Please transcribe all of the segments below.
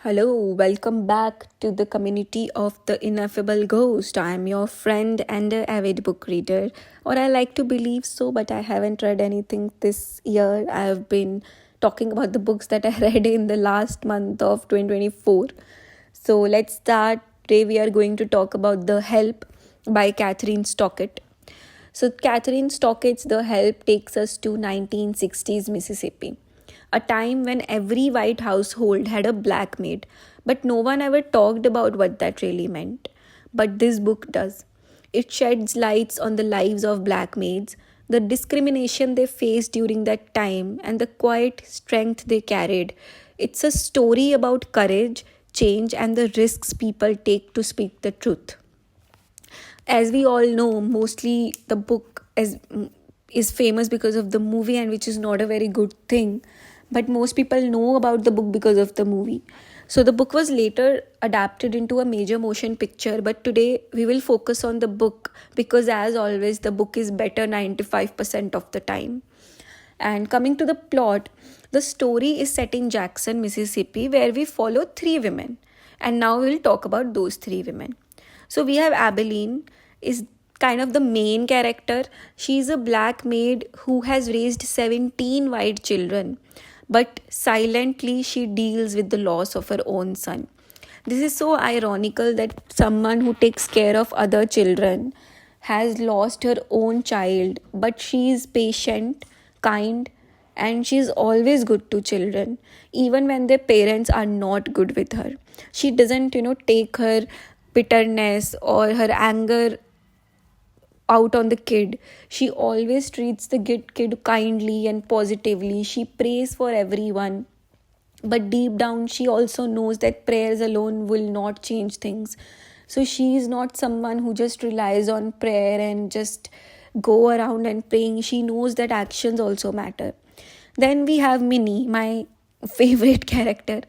Hello, welcome back to the community of the Ineffable Ghost. I am your friend and an avid book reader, or I like to believe so, but I haven't read anything this year. I have been talking about the books that I read in the last month of 2024. So let's start. Today we are going to talk about The Help by Kathryn Stockett. So, Kathryn Stockett's The Help takes us to 1960s Mississippi, a time when every white household had a black maid, but no one ever talked about what that really meant. But this book does. It sheds lights on the lives of black maids, the discrimination they faced during that time, and the quiet strength they carried. It's a story about courage, change, and the risks people take to speak the truth. As we all know, mostly the book is famous because of the movie, and which is not a very good thing. But most people know about the book because of the movie. So the book was later adapted into a major motion picture, but today we will focus on the book because, as always, the book is better 95% of the time. And coming to the plot, the story is set in Jackson, Mississippi, where we follow three women. And now we'll talk about those three women. So we have Abilene, is kind of the main character. She's a black maid who has raised 17 white children, but silently she deals with the loss of her own son. This is so ironical that someone who takes care of other children has lost her own child, but she is patient, kind, and she's always good to children, even when their parents are not good with her. She doesn't, take her bitterness or her anger out on the kid. She always treats the kid kindly and positively. She prays for everyone. But deep down, she also knows that prayers alone will not change things. So she is not someone who just relies on prayer and just go around and praying. She knows that actions also matter. Then we have Minnie, my favorite character.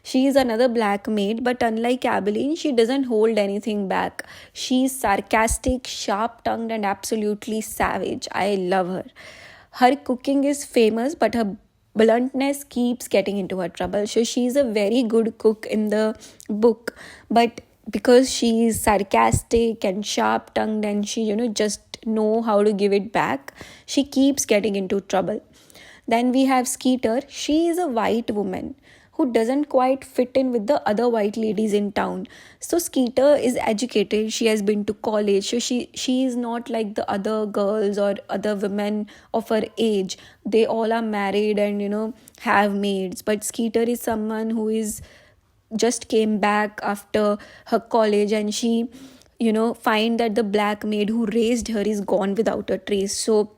She is another black maid, but unlike Abilene, she doesn't hold anything back. She's sarcastic, sharp tongued, and absolutely savage. I love her. Her cooking is famous, but her bluntness keeps getting into her trouble. So she's a very good cook in the book, but because she is sarcastic and sharp tongued and she, just know how to give it back, she keeps getting into trouble. Then we have Skeeter. She is a white woman who doesn't quite fit in with the other white ladies in town. So Skeeter is educated, she has been to college, so she is not like the other girls or other women of her age. They all are married and have maids, but Skeeter is someone who is just came back after her college, and she find that the black maid who raised her is gone without a trace. So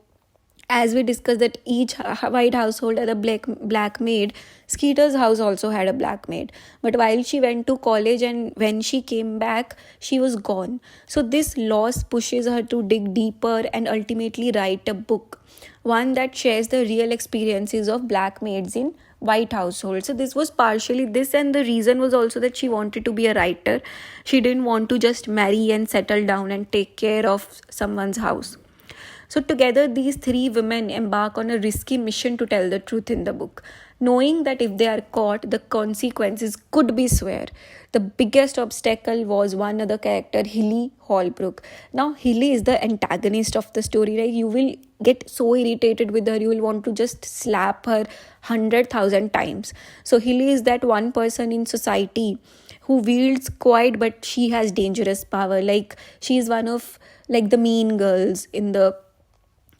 as we discussed that each white household had a black maid, Skeeter's house also had a black maid. But while she went to college and when she came back, she was gone. So this loss pushes her to dig deeper and ultimately write a book, one that shares the real experiences of black maids in white households. So this was partially this, and the reason was also that she wanted to be a writer. She didn't want to just marry and settle down and take care of someone's house. So together, these three women embark on a risky mission to tell the truth in the book, knowing that if they are caught, the consequences could be severe. The biggest obstacle was one other character, Hilly Holbrook. Now, Hilly is the antagonist of the story, right? You will get so irritated with her, you will want to just slap her 100,000 times. So, Hilly is that one person in society who wields quiet, but she has dangerous power. Like, she is one of like the mean girls in the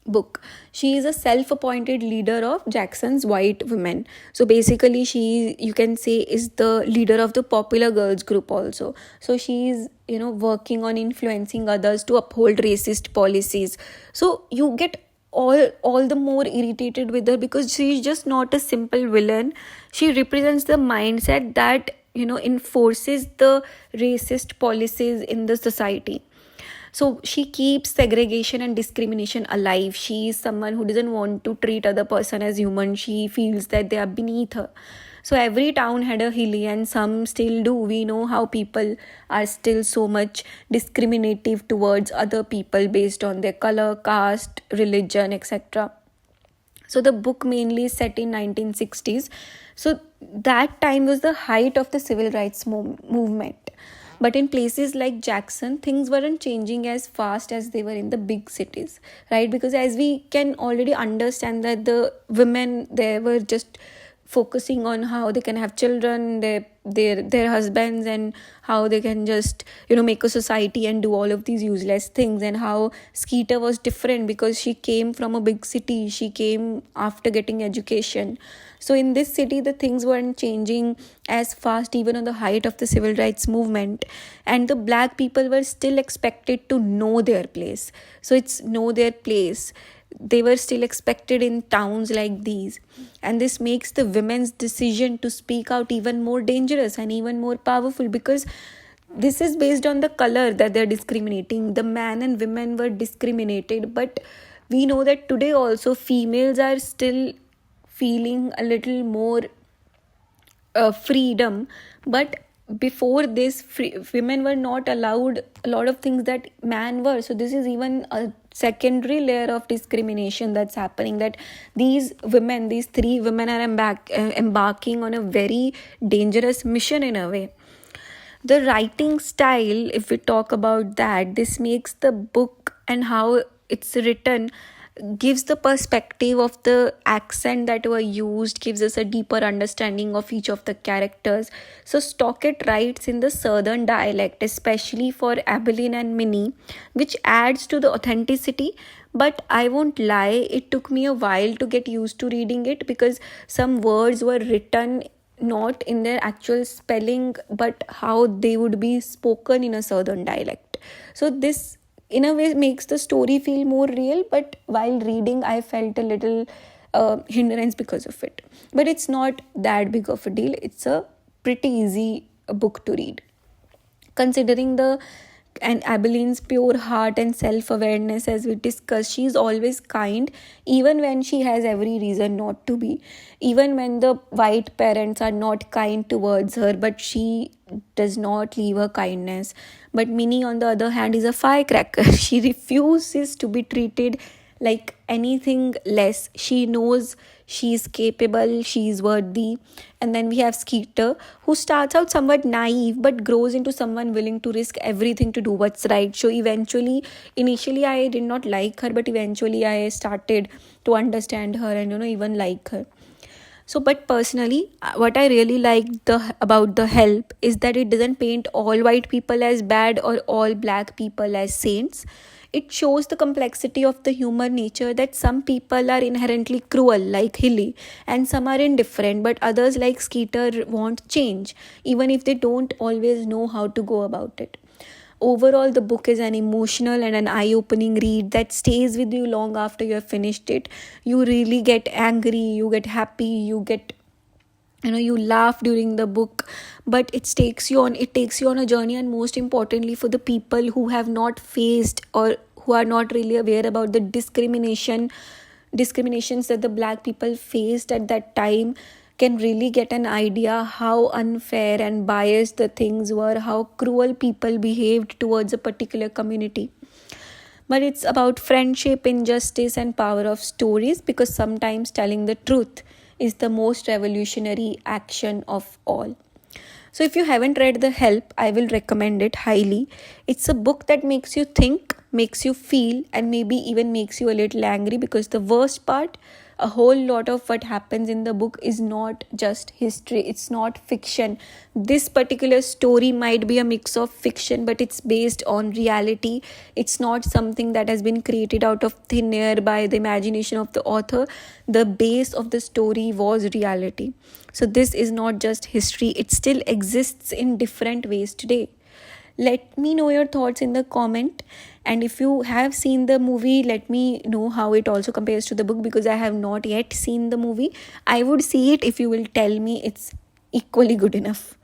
book. She is a self-appointed leader of Jackson's white women. So basically she, you can say, is the leader of the popular girls group also. So she is working on influencing others to uphold racist policies. So you get all the more irritated with her because she is just not a simple villain. She represents the mindset that enforces the racist policies in the society. So she keeps segregation and discrimination alive. She is someone who doesn't want to treat other person as human. She feels that they are beneath her. So every town had a Hilly, and some still do. We know how people are still so much discriminative towards other people based on their color, caste, religion, etc. So the book mainly is set in 1960s. So that time was the height of the civil rights movement. But in places like Jackson, things weren't changing as fast as they were in the big cities, right? Because as we can already understand that the women there were just focusing on how they can have children, their husbands, and how they can just make a society and do all of these useless things. And how Skeeter was different because she came from a big city, she came after getting education. So in this city the things weren't changing as fast, even on the height of the civil rights movement, and the black people were still expected to know their place. So it's know their place, they were still expected in towns like these. And this makes the women's decision to speak out even more dangerous and even more powerful, because this is based on the color that they're discriminating. The man and women were discriminated, but we know that today also females are still feeling a little more freedom. But before this, women were not allowed a lot of things that men were. So this is even a secondary layer of discrimination that's happening, that these women, these three women are embarking on a very dangerous mission in a way. The writing style, if we talk about that, this makes the book and how it's written, gives the perspective of the accent that were used, gives us a deeper understanding of each of the characters. So Stockett writes in the southern dialect, especially for Abilene and Minnie, which adds to the authenticity. But I won't lie, it took me a while to get used to reading it, because some words were written not in their actual spelling, but how they would be spoken in a southern dialect. So this in a way makes the story feel more real, but while reading I felt a little hindrance because of it. But it's not that big of a deal, it's a pretty easy book to read, considering the and Abeline's pure heart and self-awareness. As we discussed, she's always kind, even when she has every reason not to be, even when the white parents are not kind towards her, but she does not leave her kindness. But Minnie, on the other hand, is a firecracker. She refuses to be treated like anything less. She knows she's capable, she's worthy. And then we have Skeeter, who starts out somewhat naive but grows into someone willing to risk everything to do what's right. So initially I did not like her, but eventually I started to understand her and even like her. So, but personally, what I really like about The Help is that it doesn't paint all white people as bad or all black people as saints. It shows the complexity of the human nature, that some people are inherently cruel, like Hilly, and some are indifferent, but others, like Skeeter, want change, even if they don't always know how to go about it. Overall, the book is an emotional and an eye-opening read that stays with you long after you have finished it. You really get angry, you get happy, you laugh during the book, but it takes you on a journey. And most importantly, for the people who have not faced or who are not really aware about the discriminations that the black people faced at that time, can really get an idea how unfair and biased the things were, how cruel people behaved towards a particular community. But it's about friendship, injustice, and power of stories, because sometimes telling the truth is the most revolutionary action of all. So if you haven't read The Help, I will recommend it highly. It's a book that makes you think, makes you feel, and maybe even makes you a little angry, because the worst part, a whole lot of what happens in the book is not just history, it's not fiction. This particular story might be a mix of fiction, but it's based on reality. It's not something that has been created out of thin air by the imagination of the author. The base of the story was reality. So this is not just history, it still exists in different ways today. Let me know your thoughts in the comment, and if you have seen the movie, let me know how it also compares to the book, because I have not yet seen the movie. I would see it if you will tell me it's equally good enough.